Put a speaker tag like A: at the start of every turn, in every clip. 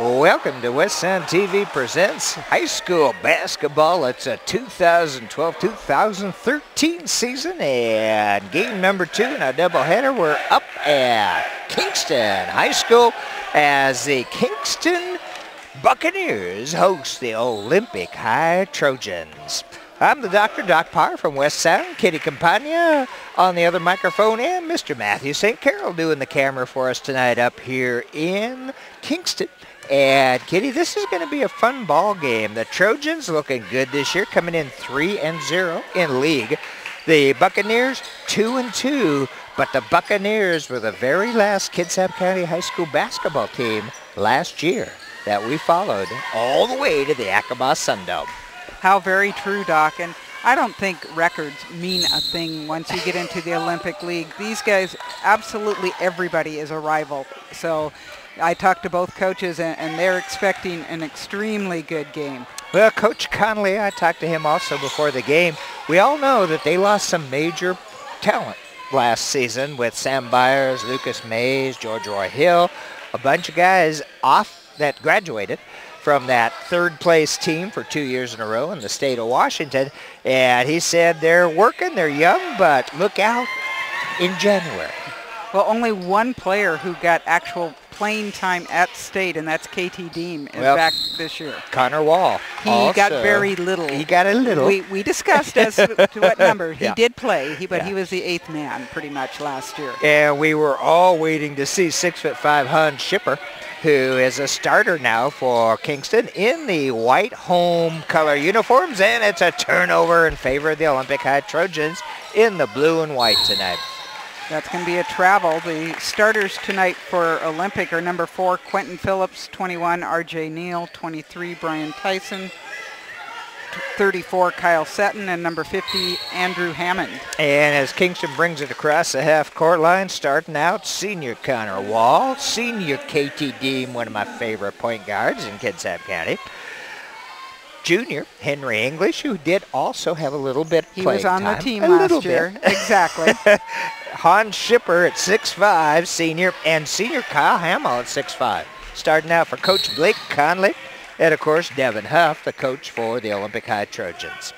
A: Welcome to West Sound TV Presents High School Basketball. It's a 2012-2013 season, and game number 2 in our doubleheader. We're up at Kingston High School as the Kingston Buccaneers host the Olympic High Trojans. I'm the Dr. Doc Parr from West Sound, Kitty Campagna on the other microphone, and Mr. Matthew St. Carol doing the camera for us tonight up here in Kingston. And Kitty, this is going to be a fun ball game. The Trojans looking good this year, coming in 3-0 in league. The Buccaneers 2-2, but the Buccaneers were the very last Kitsap County High School basketball team last year that we followed all the way to the Acoma Sundome.
B: How very true, Doc. And I don't think records mean a thing once you get into the Olympic League. These guys, absolutely everybody is a rival. So I talked to both coaches, and they're expecting an extremely good game.
A: Well, Coach Conley, I talked to him also before the game. We all know that they lost some major talent last season with Sam Byers, Lucas Mays, George Roy Hill, a bunch of guys off that graduated from that third-place team for 2 years in a row in the state of Washington. And he said they're working, they're young, but look out in January.
B: Well, only one player who got actual playing time at state, and that's KT Deem, is back this year.
A: Connor Wall.
B: He got very little.
A: He got a little.
B: We discussed as to what number. He did play, but he was the 8th man pretty much last year.
A: And we were all waiting to see 6'5" Hans Schipper, who is a starter now for Kingston in the white home color uniforms, and it's a turnover in favor of the Olympic High Trojans in the blue and white tonight.
B: That's going to be a travel. The starters tonight for Olympic are number 4, Quentin Phillips, 21, RJ Neal, 23, Brian Tyson, 34, Kyle Seton, and number 50, Andrew Hammond. And
A: as Kingston brings it across the half-court line, starting out, senior Connor Wall, senior KT Deem, one of my favorite point guards in Kitsap County. Junior Henry English, who did also have a little bit of playing time.
B: He was on the team last year. Exactly.
A: Hans Schipper at 6'5", senior, and senior Kyle Hamill at 6'5". Starting out for Coach Blake Conley, and of course Devin Huff, the coach for the Olympic High Trojans.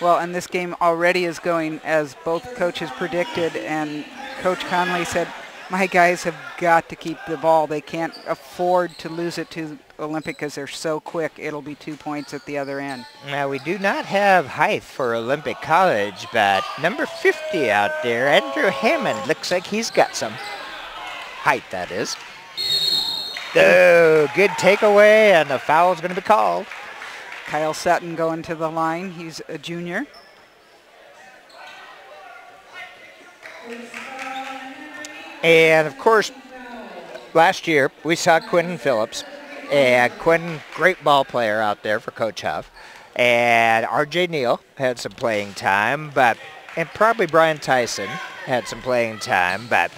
B: Well, and this game already is going as both coaches predicted, and Coach Conley said, my guys have got to keep the ball. They can't afford to lose it to Olympic because they're so quick. It'll be 2 points at the other end.
A: Now, we do not have height for Olympic College, but number 50 out there, Andrew Hammond, looks like he's got some height, that is. Oh, good takeaway, and the foul's going to be called.
B: Kyle Sutton going to the line. He's a junior.
A: And, of course, last year we saw Quentin Phillips. And Quentin, great ball player out there for Coach Huff. And R.J. Neal had some playing time, and probably Brian Tyson had some playing time, but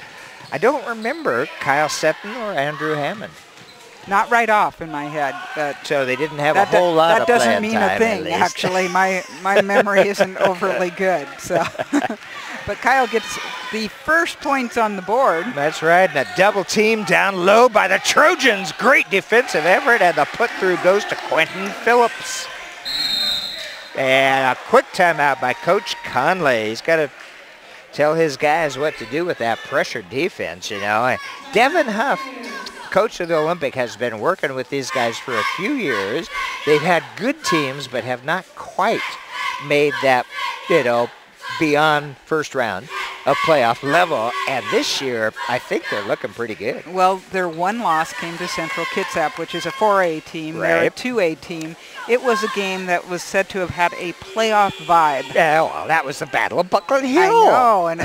A: I don't remember Kyle Seton or Andrew Hammond.
B: Not right off in my head.
A: So they didn't have a whole lot of playing time.
B: That doesn't mean a thing, actually. My memory isn't overly good. So, but Kyle gets the first points on the board.
A: That's right, and a double team down low by the Trojans. Great defensive effort, and the put through goes to Quentin Phillips. And a quick timeout by Coach Conley. He's got to tell his guys what to do with that pressure defense, you know. Devin Huff, coach of the Olympic, has been working with these guys for a few years. They've had good teams, but have not quite made that, beyond first round of playoff level. And this year, I think they're looking pretty good.
B: Well, their one loss came to Central Kitsap, which is a 4A team.
A: Right.
B: They're a 2A team. It was a game that was said to have had a playoff vibe.
A: Yeah, well, that was the Battle of Buckland Hill.
B: I know, and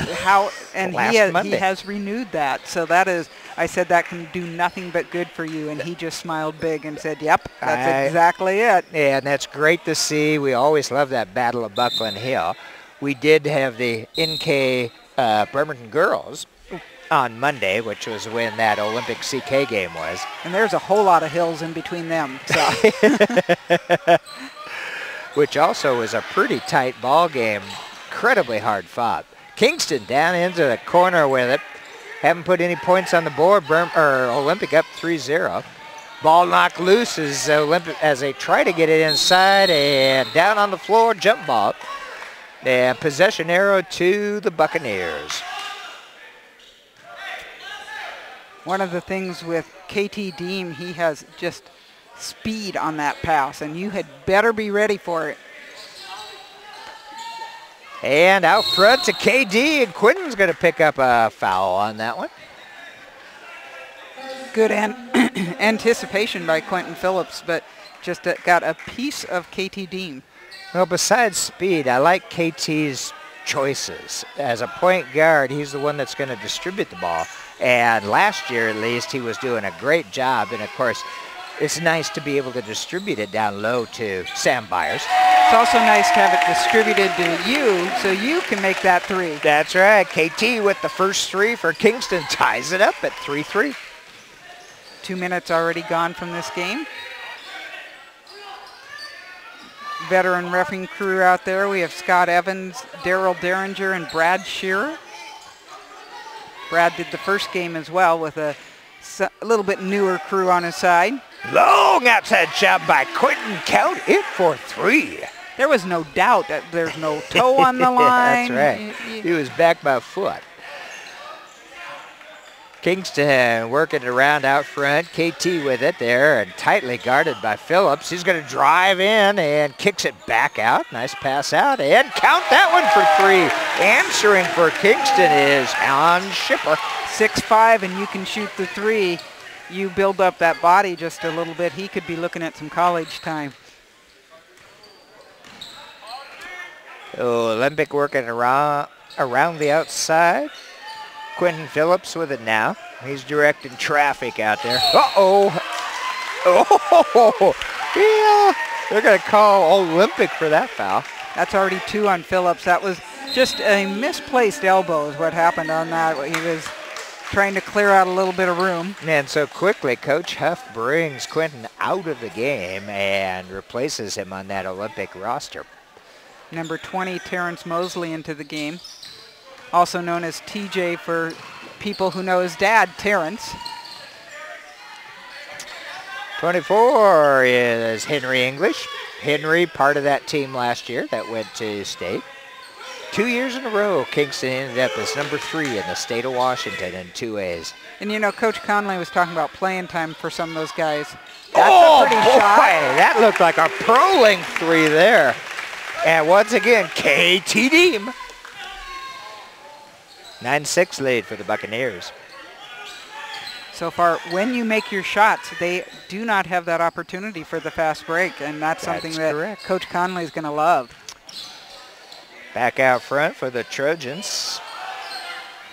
B: he has renewed that. So that is, I said that can do nothing but good for you, and he just smiled big and said, yep, that's exactly it.
A: Yeah, and that's great to see. We always love that Battle of Buckland Hill. We did have the NK Bremerton girls on Monday, which was when that Olympic CK game was.
B: And there's a whole lot of hills in between them. So.
A: Which also was a pretty tight ball game, incredibly hard fought. Kingston down into the corner with it. Haven't put any points on the board. Olympic up 3-0. Ball knocked loose as Olympic as they try to get it inside, and down on the floor, jump ball. And possession arrow to the Buccaneers.
B: One of the things with KT Deem, he has just speed on that pass, and you had better be ready for it.
A: And out front to KD, and Quinton's going to pick up a foul on that one.
B: Good anticipation by Quentin Phillips, but just got a piece of KT Deem.
A: Well, besides speed, I like KT's choices. As a point guard, he's the one that's going to distribute the ball. And last year, at least, he was doing a great job. And, of course, it's nice to be able to distribute it down low to Sam Byers.
B: It's also nice to have it distributed to you so you can make that three.
A: That's right. KT with the first three for Kingston ties it up at 3-3.
B: 2 minutes already gone from this game. Veteran reffing crew out there. We have Scott Evans, Daryl Derringer, and Brad Shearer. Brad did the first game as well with a little bit newer crew on his side.
A: Long outside shot by Quinton. Count it for 3.
B: There was no doubt that there's no toe on the line.
A: That's right. He was back by foot. Kingston working it around out front. KT with it there and tightly guarded by Phillips. He's going to drive in and kicks it back out. Nice pass out and count that one for 3. Answering for Kingston is Alan Schipper.
B: 6'5", and you can shoot the 3. You build up that body just a little bit. He could be looking at some college time.
A: Olympic working around the outside. Quentin Phillips with it now. He's directing traffic out there. Uh-oh. Oh, yeah. They're going to call Olympic for that foul.
B: That's already 2 on Phillips. That was just a misplaced elbow is what happened on that. He was trying to clear out a little bit of room.
A: And so quickly, Coach Huff brings Quentin out of the game and replaces him on that Olympic roster.
B: Number 20, Terrence Mosley, into the game. Also known as TJ for people who know his dad, Terrence. 24
A: is Henry English. Henry, part of that team last year that went to state. 2 years in a row, Kingston ended up as number 3 in the state of Washington in 2As.
B: And you know, Coach Conley was talking about playing time for some of those guys. That's a pretty shot.
A: That looked like a pro-length 3 there. And once again, KT Deem. 9-6 lead for the Buccaneers.
B: So far, when you make your shots, they do not have that opportunity for the fast break, and that's something that correct. Coach Conley is going to love.
A: Back out front for the Trojans.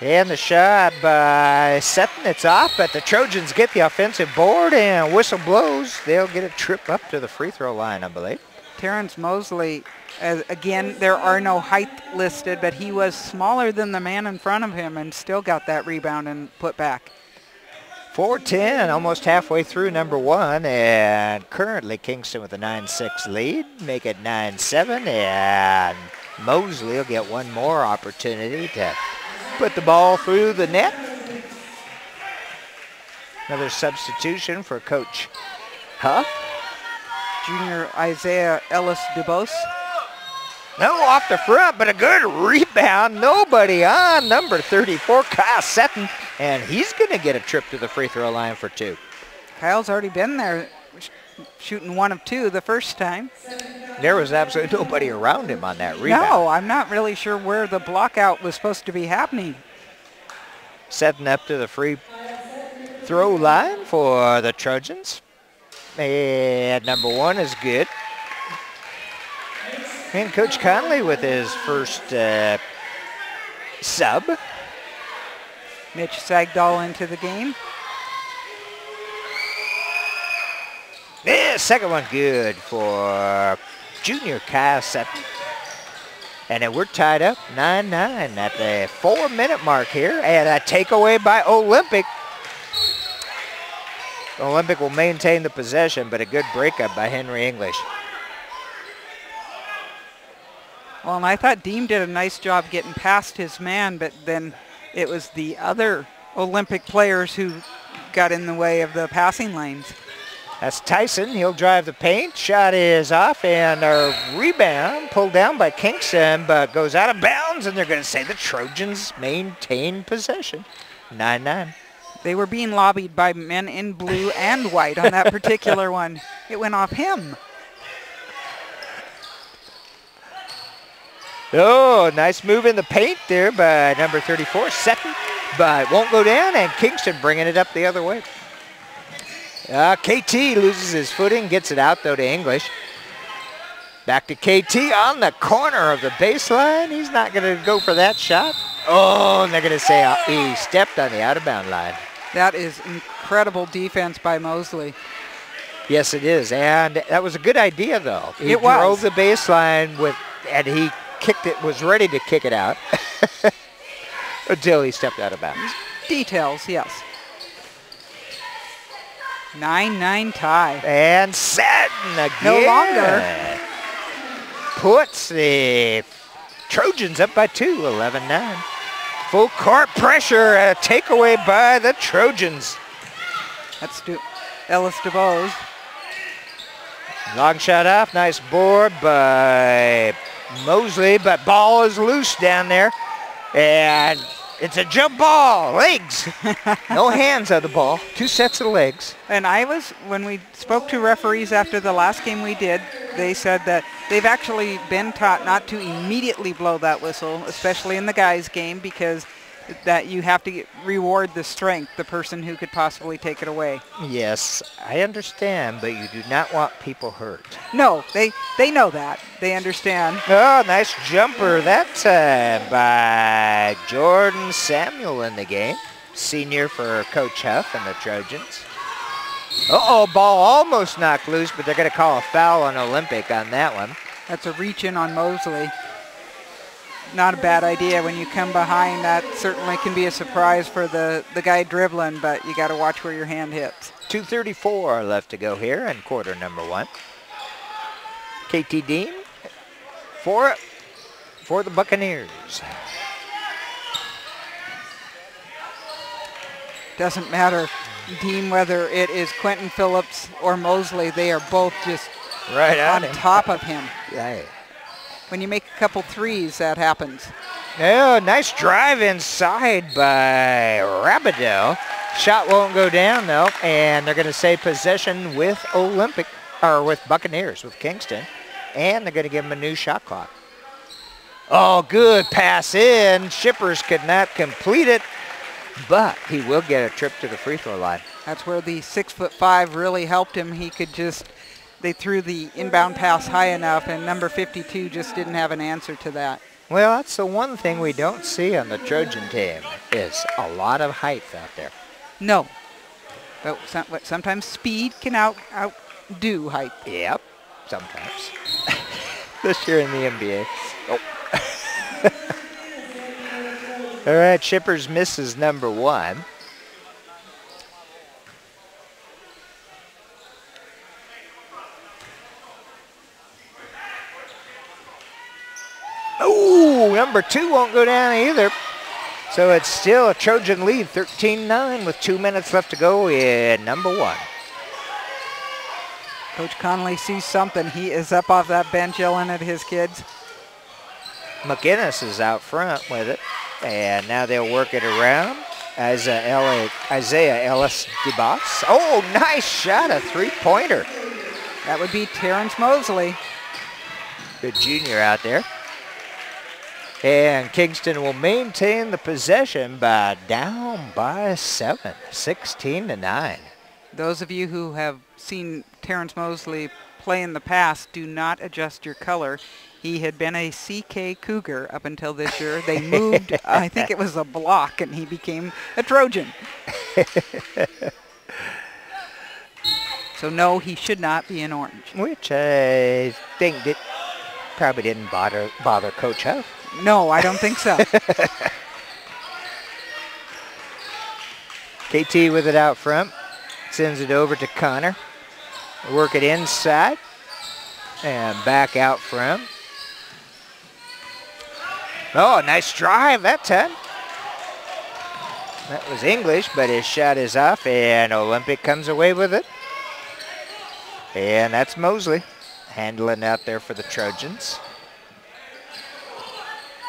A: And the shot by Sutton. It's off, but the Trojans get the offensive board, and whistle blows. They'll get a trip up to the free throw line, I believe.
B: Terrence Mosley, again, there are no height listed, but he was smaller than the man in front of him and still got that rebound and put back.
A: 4:10, almost halfway through number 1, and currently Kingston with a 9-6 lead. Make it 9-7, and Mosley will get one more opportunity to put the ball through the net. Another substitution for Coach Huff.
B: Junior Isaiah Ellis-DuBose.
A: No, off the front, but a good rebound. Nobody on number 34, Kyle Sutton, and he's going to get a trip to the free throw line for 2.
B: Kyle's already been there shooting 1 of 2 the first time.
A: There was absolutely nobody around him on that rebound.
B: No, I'm not really sure where the block out was supposed to be happening.
A: Setting up to the free throw line for the Trojans. And number 1 is good. And Coach Conley with his first sub.
B: Mitch Sagdahl into the game.
A: Yeah, second one good for junior Kyle Sutton. And then we're tied up 9-9 at the 4-minute mark here. And a takeaway by Olympic. Olympic will maintain the possession, but a good breakup by Henry English.
B: Well, and I thought Deem did a nice job getting past his man, but then it was the other Olympic players who got in the way of the passing lanes.
A: That's Tyson. He'll drive the paint. Shot is off, and a rebound pulled down by Kingston, but goes out of bounds, and they're going to say the Trojans maintain possession. 9-9.
B: They were being lobbied by men in blue and white on that particular one. It went off him.
A: Oh, nice move in the paint there by number 34, Seton, but won't go down, and Kingston bringing it up the other way. KT loses his footing, gets it out though to English. Back to KT on the corner of the baseline. He's not going to go for that shot. Oh, and they're going to say he stepped on the out-of-bound line.
B: That is incredible defense by Mosley.
A: Yes, it is, and that was a good idea though. He drove the baseline and he kicked it, was ready to kick it out until he stepped out of bounds.
B: Details, yes. 9-9 tie.
A: And Seton again.
B: No longer.
A: Puts the Trojans up by 2, 11-9. Full court pressure, a takeaway by the Trojans.
B: That's Ellis DeBose.
A: Long shot off, nice board by Mosley, but ball is loose down there. And it's a jump ball, legs. No hands on the ball, 2 sets of legs.
B: And when we spoke to referees after the last game we did, they said that they've actually been taught not to immediately blow that whistle, especially in the guys' game, because that you have to reward the strength, the person who could possibly take it away.
A: Yes, I understand, but you do not want people hurt.
B: No, they know that. They understand.
A: Oh, nice jumper that time by Jordan Samuel in the game. Senior for Coach Huff and the Trojans. Uh-oh, ball almost knocked loose, but they're going to call a foul on Olympic on that one.
B: That's a reach-in on Mosley. Not a bad idea when you come behind. That certainly can be a surprise for the guy dribbling, but you got to watch where your hand hits.
A: 2:34 left to go here in quarter number 1. KT Dean for the Buccaneers.
B: Doesn't matter, Dean, whether it is Quentin Phillips or Mosley, they are both just
A: right
B: on top of him.
A: Yeah.
B: When you make a couple threes, that happens.
A: Oh, nice drive inside by Rabideau. Shot won't go down, though, and they're going to say possession with with Buccaneers, with Kingston, and they're going to give them a new shot clock. Oh, good pass in. Shippers could not complete it, but he will get a trip to the free throw line.
B: That's where the 6'5" really helped him. He could they threw the inbound pass high enough, and number 52 just didn't have an answer to that.
A: Well, that's the one thing we don't see on the Trojan team is a lot of height out there.
B: No, but sometimes speed can outdo height.
A: Yep, sometimes. This year in the NBA. Oh. All right, Shippers misses number 1. Ooh, number 2 won't go down either. So it's still a Trojan lead, 13-9 with 2 minutes left to go in number 1.
B: Coach Conley sees something. He is up off that bench yelling at his kids.
A: McInnes is out front with it. And now they'll work it around. Isaiah Ellis DeBoss. Oh, nice shot, a 3-pointer.
B: That would be Terrence Mosley.
A: Good junior out there. And Kingston will maintain the possession down by 7, 16-9.
B: Those of you who have seen Terrence Mosley play in the past, do not adjust your color. He had been a CK Cougar up until this year. They moved, I think it was a block, and he became a Trojan. So no, he should not be in orange.
A: Which I think probably didn't bother Coach Huff.
B: No, I don't think so.
A: KT with it out front. Sends it over to Connor. Work it inside. And back out front. Oh, nice drive that time. That was English, but his shot is off, and Olympic comes away with it. And that's Mosley handling out there for the Trojans.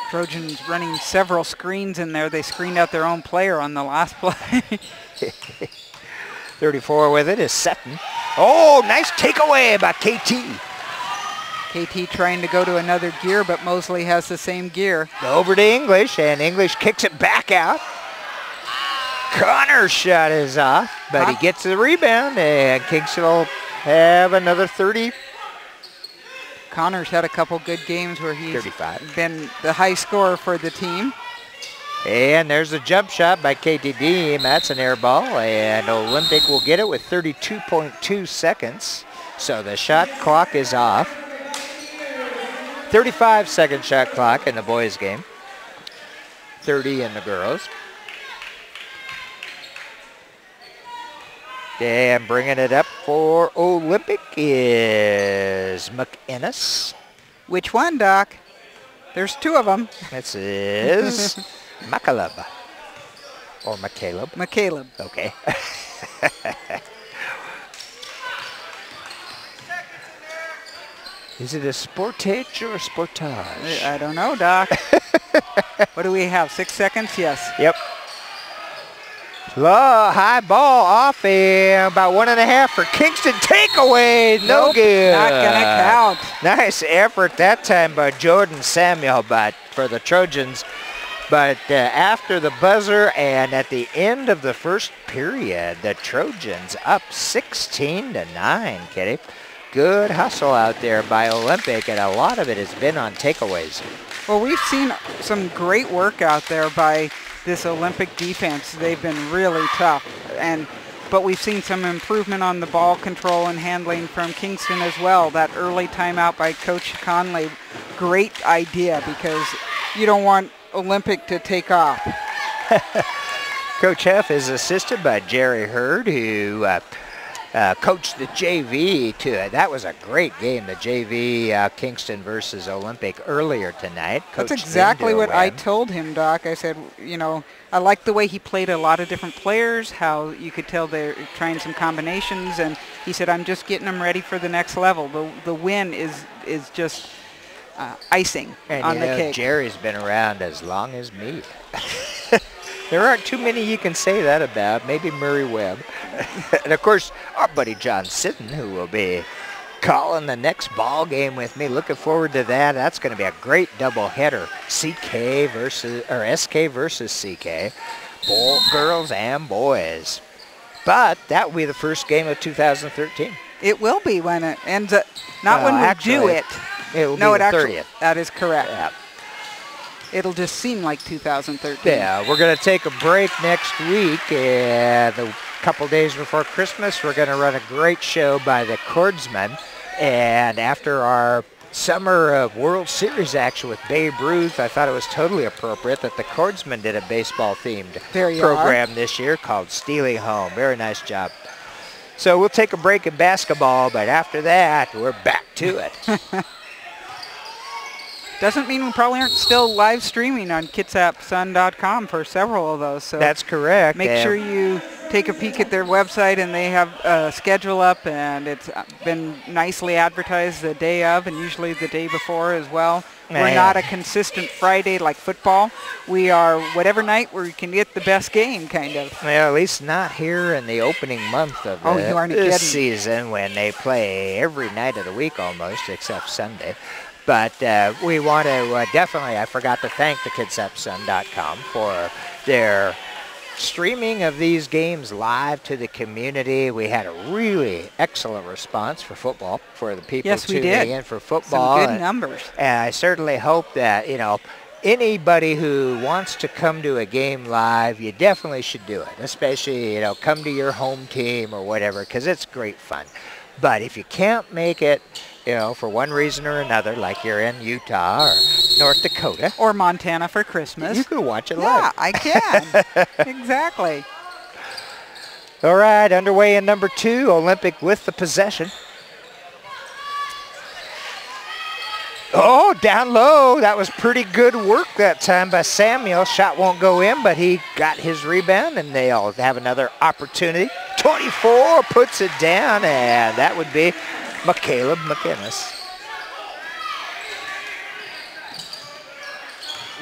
B: Trojans running several screens in there. They screened out their own player on the last play.
A: 34 with it is Sutton. Oh, nice takeaway by KT.
B: KT trying to go to another gear, but Mosley has the same gear.
A: Over to English, and English kicks it back out. Connor's shot is off, but he gets the rebound, and Kingston will have another 30.
B: Connor's had a couple good games where he's
A: 35.
B: Been the high scorer for the team.
A: And there's a jump shot by KTD. That's an air ball, and Olympic will get it with 32.2 seconds. So the shot clock is off. 35-second shot clock in the boys' game. 30 in the girls. And bringing it up for Olympic is McInnes.
B: Which one, Doc? There's two of them.
A: This is McCaleb. Or McCaleb.
B: McCaleb.
A: Okay. Is it a sportage or a sportage?
B: I don't know, Doc. What do we have, 6 seconds? Yes.
A: Yep. Low, high ball off, and about 1.5 for Kingston. Takeaway, no good.
B: Not gonna count.
A: Nice effort that time by Jordan Samuel, but for the Trojans. But after the buzzer and at the end of the first period, the Trojans up 16-9, Kitty. Good hustle out there by Olympic, and a lot of it has been on takeaways.
B: Well, we've seen some great work out there by this Olympic defense. They've been really tough, but we've seen some improvement on the ball control and handling from Kingston as well. That early timeout by Coach Conley, great idea, because you don't want Olympic to take off.
A: Coach Huff is assisted by Jerry Hurd, who coached the JV to it. That was a great game, the JV Kingston versus Olympic earlier tonight.
B: That's exactly what I told him, Doc. I said, you know, I like the way he played a lot of different players, how you could tell they're trying some combinations, and he said, I'm just getting them ready for the next level. The win is just icing on the cake.
A: Jerry's been around as long as me. There aren't too many you can say that about. Maybe Murray Webb. And, of course, our buddy John Sitten, who will be calling the next ball game with me. Looking forward to that. That's going to be a great doubleheader. SK versus CK. Girls and boys. But that will be the first game of 2013.
B: It will be when it ends up. Not when we do it.
A: It will be the 30th.
B: That is correct.
A: Yeah.
B: It'll just seem like 2013.
A: Yeah, we're going to take a break next week, and a couple days before Christmas, we're going to run a great show by the Cordsmen. And after our summer of World Series action with Babe Ruth, I thought it was totally appropriate that the Cordsmen did a baseball-themed program this year called Stealing Home. Very nice job. So we'll take a break in basketball, but after that, we're back to it.
B: Doesn't mean we probably aren't still live streaming on kitsapsun.com for several of those. So
A: that's correct.
B: Make sure you take a peek at their website, and they have a schedule up, and it's been nicely advertised the day of and usually the day before as well. We're not a consistent Friday like football. We are whatever night where you can get the best game, kind of.
A: Well, at least not here in the opening month of this season, when they play every night of the week almost, except Sunday. But we want to definitely, I forgot to thank the kitsapsun.com for their streaming of these games live to the community. We had a really excellent response for football, for the people tuning in for football.
B: Some good numbers.
A: And I certainly hope that, you know, anybody who wants to come to a game live, you definitely should do it. Especially, you know, come to your home team or whatever, because it's great fun. But if you can't make it, you know, for one reason or another, like you're in Utah or North Dakota.
B: Or Montana for Christmas.
A: You can watch it live.
B: Yeah, I can. Exactly.
A: All right, underway in number 2, Olympic with the possession. Oh, down low. That was pretty good work that time by Samuel. Shot won't go in, but he got his rebound, and they'll have another opportunity. 24 puts it down, and that would be McCaleb McInnes.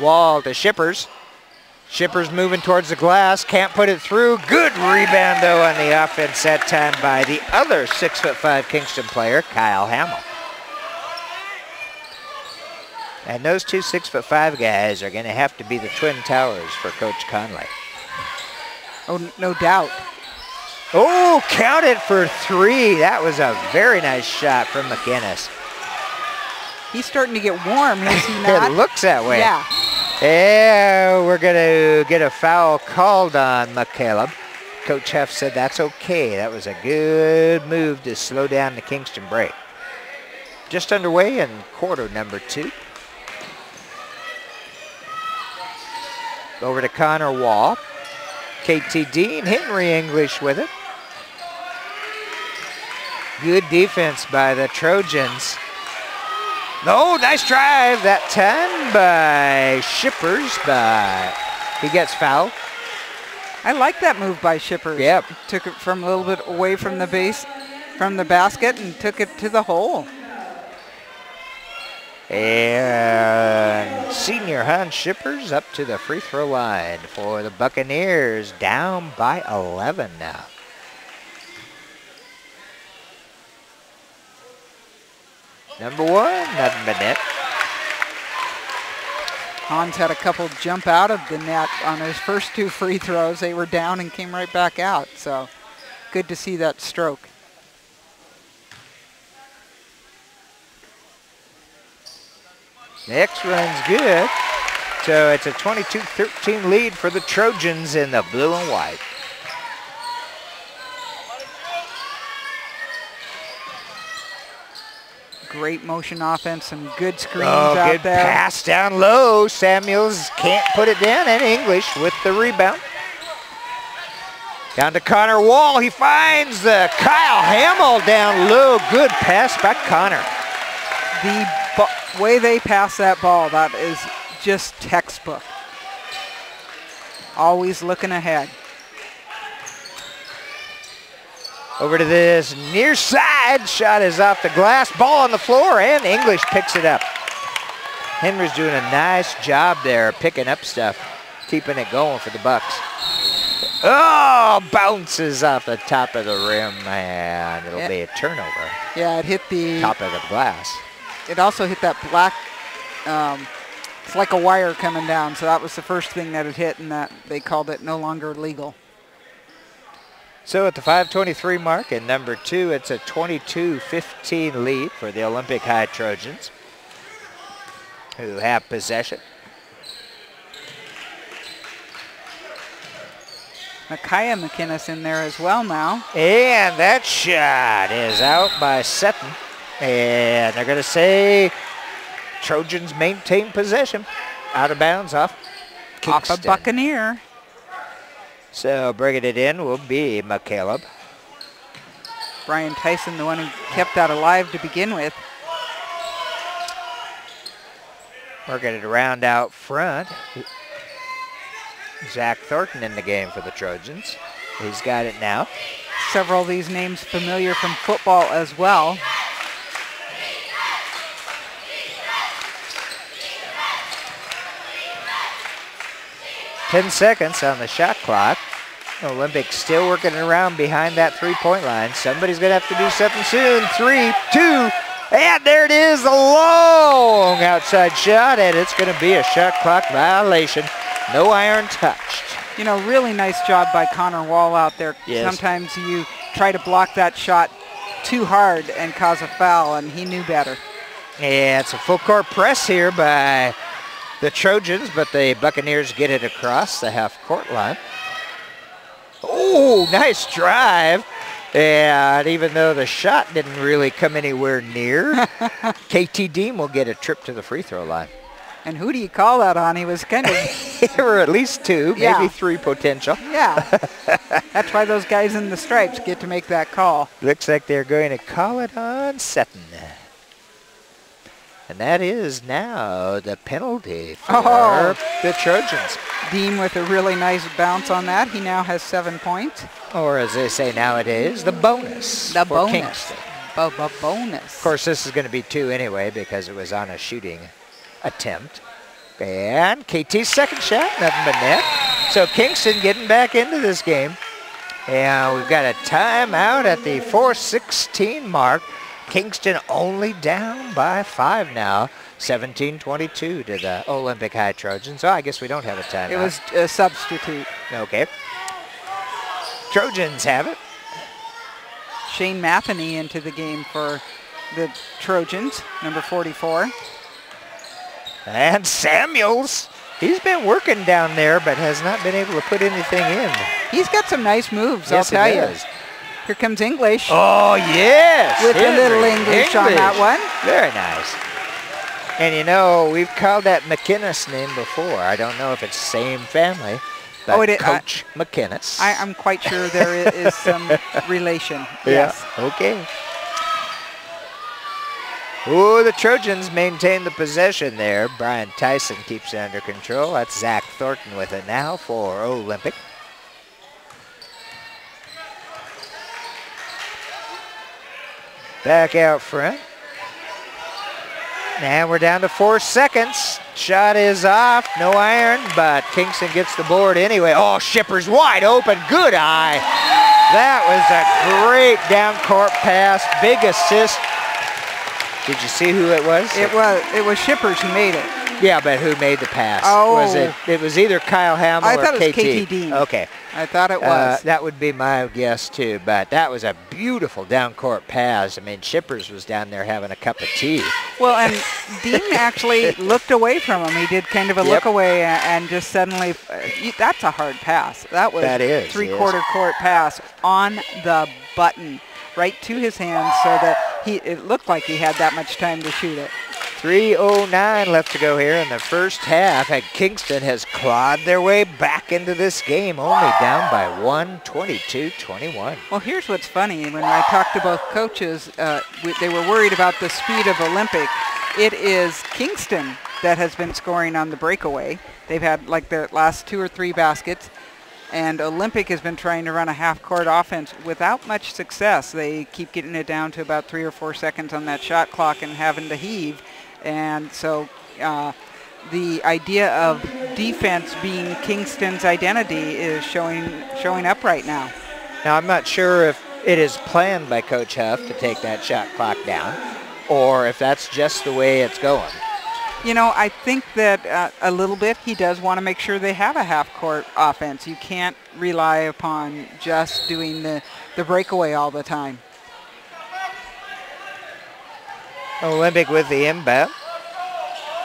A: Wall to Shippers. Shippers moving towards the glass, can't put it through. Good rebound though on the offense that time by the other 6'5" Kingston player, Kyle Hamill. And those two 6'5" guys are gonna have to be the twin towers for Coach Conley.
B: Oh, no doubt.
A: Oh, count it for 3. That was a very nice shot from McInnes.
B: He's starting to get warm, is he not?
A: It looks that way.
B: Yeah.
A: Yeah, we're going to get a foul called on McCaleb. Coach Huff said that's okay. That was a good move to slow down the Kingston break. Just underway in quarter number 2. Over to Connor Wall. KT Dean, Henry English with it. Good defense by the Trojans. No, nice drive that time by Shippers, but he gets fouled.
B: I like that move by Shippers.
A: Yep.
B: Took it from a little bit away from the base, from the basket, and took it to the hole.
A: And senior Hans Shippers up to the free throw line for the Buccaneers, down by 11 now. Number 1, nothing but net.
B: Hans had a couple jump out of the net on his first 2 free throws. They were down and came right back out. So good to see that stroke.
A: Next run's good. So it's a 22-13 lead for the Trojans in the blue and white.
B: Great motion offense, some good screens out there.
A: Good pass down low. Samuels can't put it down, and English with the rebound. Down to Connor Wall. He finds the Kyle Hamill down low. Good pass by Connor.
B: The way they pass that ball, that is just textbook. Always looking ahead.
A: Over to this near side. Shot is off the glass. Ball on the floor, and English picks it up. Henry's doing a nice job there, picking up stuff, keeping it going for the Bucks. Oh, bounces off the top of the rim, and it'll be a turnover.
B: Yeah, it hit the
A: top of the glass.
B: It also hit that black, it's like a wire coming down, so that was the first thing that it hit, and that they called it no longer legal.
A: So at the 5:23 mark in number 2, it's a 22-15 lead for the Olympic High Trojans, who have possession.
B: Micaiah McInnes in there as well now.
A: And that shot is out by Sutton. And they're going to say Trojans maintain possession. Out of bounds off Kingston.
B: Off a Buccaneer.
A: So bringing it in will be McCaleb.
B: Brian Tyson, the one who kept that alive to begin with.
A: Working it around out front. Zach Thornton in the game for the Trojans. He's got it now.
B: Several of these names familiar from football as well.
A: Ten seconds on the shot clock. Olympic still working around behind that three-point line. Somebody's going to have to do something soon. 3, 2, and there it is, a long outside shot, and it's going to be a shot clock violation. No iron touched.
B: You know, really nice job by Connor Wall out there.
A: Yes.
B: Sometimes you try to block that shot too hard and cause a foul, and he knew better.
A: Yeah, it's a full court press here by the Trojans, but the Buccaneers get it across the half-court line. Oh, nice drive. And even though the shot didn't really come anywhere near, KT Dean will get a trip to the free throw line.
B: And who do you call that on? He was kind of...
A: There were at least 2,
B: yeah.
A: maybe 3 potential.
B: Yeah. That's why those guys in the stripes get to make that call.
A: Looks like they're going to call it on Sutton. And that is now the penalty for the Trojans.
B: Dean with a really nice bounce on that. He now has 7 points.
A: Or as they say nowadays, the bonus
B: the
A: for
B: bonus.
A: Kingston.
B: Bonus.
A: Of course, this is going to be 2 anyway because it was on a shooting attempt. And KT's second shot, nothing but net. So Kingston getting back into this game. And we've got a timeout at the 4:16 mark. Kingston only down by 5 now. 17-22 to the Olympic High Trojans. So I guess we don't have a timeout.
B: It was a substitute.
A: Okay. Trojans have it.
B: Shane Matheny into the game for the Trojans, number 44.
A: And Samuels, he's been working down there, but has not been able to put anything in.
B: He's got some nice moves,
A: Yes,
B: I'll tell
A: he
B: you.
A: does.
B: Here comes English.
A: Oh, yes.
B: With a little English on that one.
A: Very nice. And you know, we've called that McInnes name before. I don't know if it's same family, but Coach McInnes.
B: I'm quite sure there is some relation. Yes.
A: Yeah, okay. Oh, the Trojans maintain the possession there. Brian Tyson keeps it under control. That's Zach Thornton with it now for Olympic. Back out front. And we're down to 4 seconds. Shot is off, no iron, but Kingston gets the board anyway. Oh, Shipper's wide open, good eye. That was a great down court pass, big assist. Did you see who it was?
B: It was Shippers who made it.
A: Yeah, but who made the pass?
B: Oh.
A: Was it was either Kyle Hamill or KT.
B: I thought it was KT Dean.
A: Okay.
B: I thought it was.
A: That would be my guess too, but that was a beautiful down court pass. I mean, Shippers was down there having a cup of tea.
B: Well, and Dean actually looked away from him. He did kind of a look away and just suddenly, that's a hard pass. That was a three-quarter court pass on the button, right to his hands, so that it looked like he had that much time to shoot it.
A: 3:09 left to go here in the first half, and Kingston has clawed their way back into this game, only down by 1, 22-21.
B: Well, here's what's funny. When I talked to both coaches, they were worried about the speed of Olympic. It is Kingston that has been scoring on the breakaway. They've had like their last 2 or 3 baskets, and Olympic has been trying to run a half-court offense without much success. They keep getting it down to about 3 or 4 seconds on that shot clock and having to heave. And so the idea of defense being Kingston's identity is showing up right now.
A: Now, I'm not sure if it is planned by Coach Huff to take that shot clock down, or if that's just the way it's going.
B: You know, I think that a little bit he does want to make sure they have a half-court offense. You can't rely upon just doing the breakaway all the time.
A: Olympic with the inbound.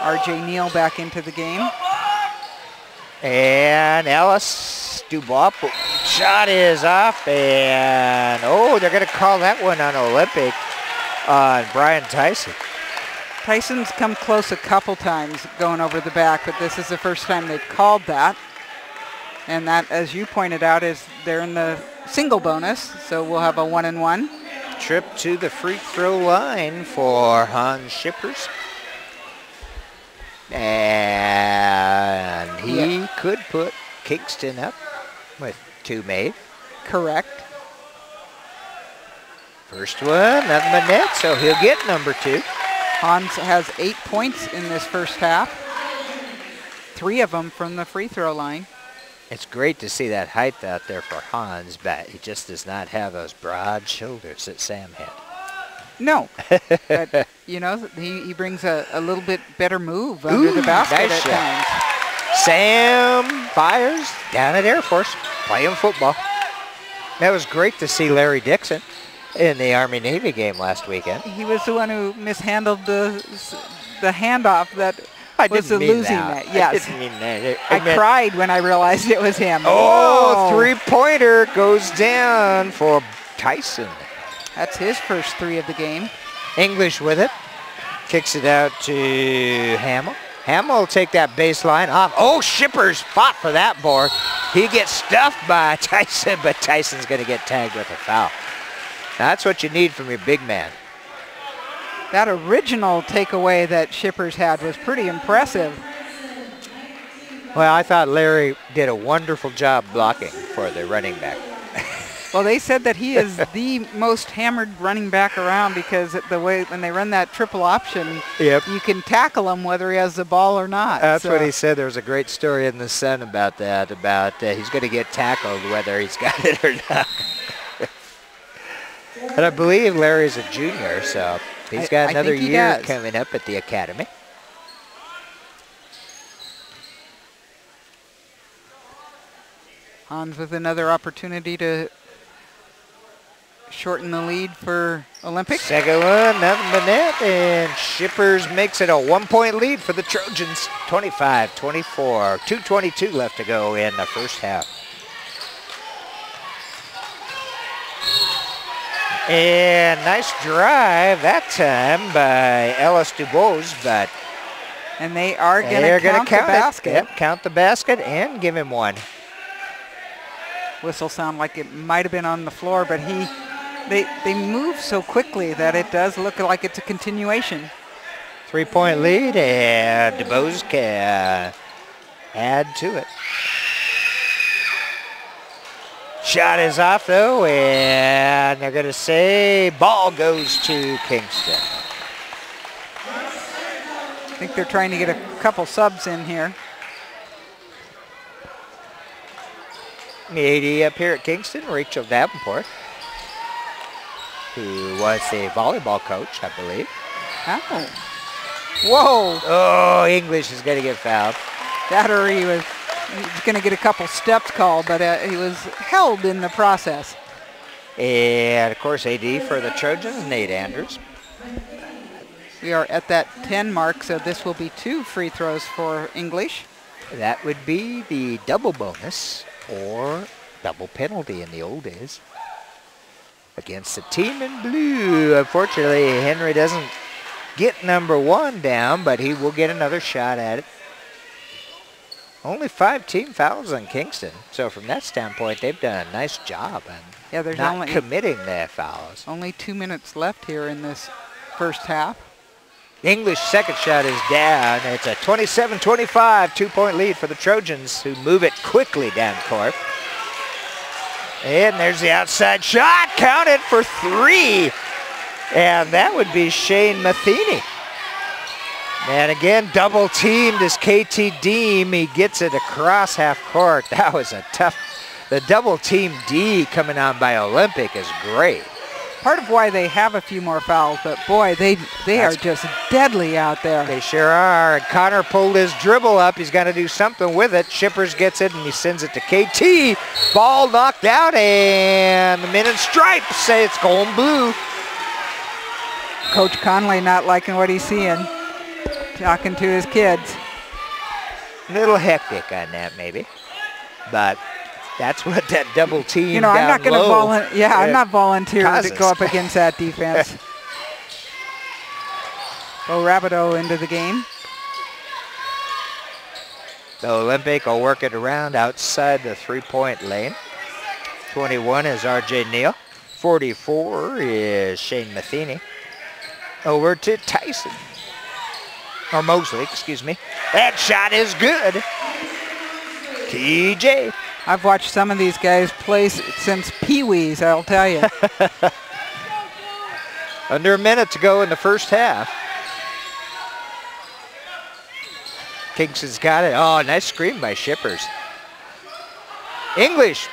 B: R.J. Neal back into the game.
A: And Ellis Dubois. Shot is off, and they're going to call that one on Olympic on Brian Tyson.
B: Tyson's come close a couple times going over the back, but this is the first time they've called that. And that, as you pointed out, is they're in the single bonus, so we'll have a 1-and-1.
A: Trip to the free throw line for Hans Shippers. And he could put Kingston up with 2 made.
B: Correct.
A: First one, nothing but net, so he'll get number 2.
B: Hans has 8 points in this first half. 3 of them from the free throw line.
A: It's great to see that height out there for Hans, but he just does not have those broad shoulders that Sam had.
B: No, but, you know, he brings a little bit better move under the basket
A: nice
B: at times.
A: Sam fires down at Air Force, playing football. That was great to see Larry Dixon in the Army-Navy game last weekend.
B: He was the one who mishandled the handoff that was the losing net. Yes.
A: I didn't mean that.
B: I cried when I realized it was him.
A: Oh, three-pointer goes down for Tyson.
B: That's his first 3 of the game.
A: English with it. Kicks it out to Hamill. Hamill will take that baseline off. Oh, Shippers fought for that board. He gets stuffed by Tyson, but Tyson's going to get tagged with a foul. That's what you need from your big man.
B: That original takeaway that Shippers had was pretty impressive.
A: Well, I thought Larry did a wonderful job blocking for the running back.
B: Well, they said that he is the most hammered running back around because the way when they run that triple option,
A: Yep.
B: you can tackle him whether he has the ball or not.
A: That's what he said. There was a great story in the Sun about that, about he's going to get tackled whether he's got it or not. And I believe Larry's a junior, so he's got another year coming up at the academy.
B: Hans with another opportunity to shorten the lead for Olympics.
A: Second one, nothing but net, and Shippers makes it a 1-point lead for the Trojans, 25-24. 2:22 left to go in the first half. And nice drive that time by Ellis DuBose, but
B: and they are going to count the basket.
A: Yep, count the basket and give him one.
B: Whistle sound like it might have been on the floor, but they move so quickly that it does look like it's a continuation.
A: 3-point lead, and DuBose can add to it. Shot is off, though, and they're going to say ball goes to Kingston.
B: I think they're trying to get a couple subs in here.
A: The AD up here at Kingston, Rachel Davenport, who was the volleyball coach, I believe.
B: Oh. Whoa.
A: Oh, English is going to get fouled.
B: That or he's going to get a couple steps called, but he was held in the process.
A: And, of course, AD for the Trojans, Nate Andrews.
B: We are at that 10 mark, so this will be 2 free throws for English.
A: That would be the double bonus or double penalty in the old days against the team in blue. Unfortunately, Henry doesn't get number 1 down, but he will get another shot at it. Only 5 team fouls on Kingston, so from that standpoint, they've done a nice job on
B: there's
A: not committing their fouls.
B: Only 2 minutes left here in this first half.
A: English second shot is down. It's a 27-25 2-point lead for the Trojans, who move it quickly down court. And there's the outside shot, counted for 3. And that would be Shane Matheny. And again, double teamed is KT Deem. He gets it across half court. That was a tough, the double team D coming on by Olympic is great.
B: Part of why they have a few more fouls, but boy, they are just deadly out there.
A: They sure are. And Connor pulled his dribble up. He's got to do something with it. Shippers gets it, and he sends it to KT. Ball knocked out, and the men in stripes say it's going blue.
B: Coach Conley not liking what he's seeing, talking to his kids.
A: A little hectic on that, maybe. But that's what that double team.
B: You know, I'm not going to I'm not volunteering to go up
A: causes.
B: against that defense. Bo Rabideau into the game.
A: The Olympic will work it around outside the 3-point lane. 21 is RJ Neal. 44 is Shane Matheny. Over to Tyson. Or Mosley, excuse me. That shot is good. TJ.
B: I've watched some of these guys play since Pee-wees, I'll tell you.
A: Under a minute to go in the first half. Kingston's got it. Oh, nice screen by Shippers. English.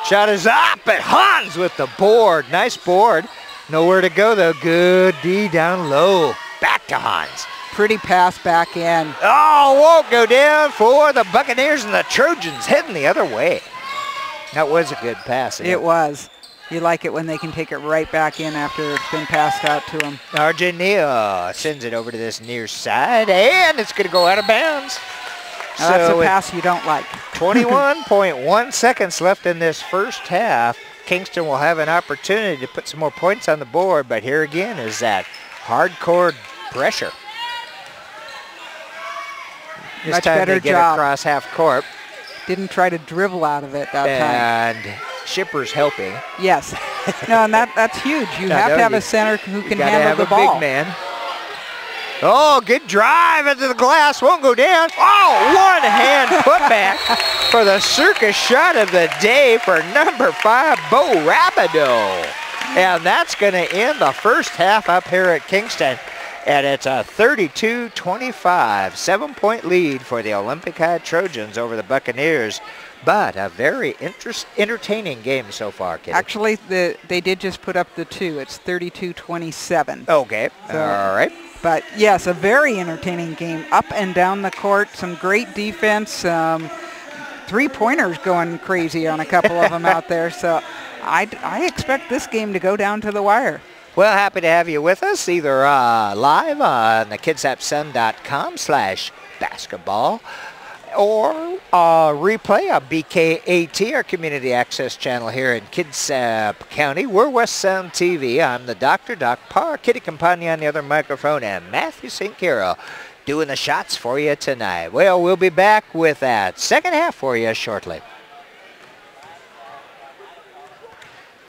A: Shot is up, but Hans with the board. Nice board. Nowhere to go, though. Good D down low. Back to Hans.
B: Pretty pass back in.
A: Oh, won't go down for the Buccaneers, and the Trojans heading the other way. That was a good pass.
B: It was. You like it when they can take it right back in after it's been passed out to them.
A: RJ Neal sends it over to this near side, and it's going to go out of bounds.
B: Now that's a pass you don't like.
A: 21.1 seconds left in this first half. Kingston will have an opportunity to put some more points on the board, but here again is that hardcore pressure. This
B: Much
A: time
B: better
A: they get
B: job.
A: across half court.
B: Didn't try to dribble out of it that time.
A: And Shippers helping.
B: Yes. No, and that's huge. You have to have a center who can handle the ball.
A: Big man. Oh, good drive into the glass. Won't go down. Oh, one-hand putback for the circus shot of the day for number 5, Bo Rabideau. And that's going to end the first half up here at Kingston. And it's a 32-25, 7-point lead for the Olympic High Trojans over the Buccaneers. But a very entertaining game so far, Kitty.
B: Actually, they did just put up the 2. It's 32-27.
A: Okay,
B: so,
A: all right.
B: But yes, a very entertaining game. Up and down the court, some great defense. 3-pointers going crazy on a couple of them out there. So I expect this game to go down to the wire.
A: Well, happy to have you with us, either live on the kidsapsun.com/basketball or replay on BKAT, our community access channel here in Kitsap County. We're West Sound TV. I'm the Dr. Doc Parr, Kitty Campagna on the other microphone, and Matthew St. Caro doing the shots for you tonight. Well, we'll be back with that second half for you shortly.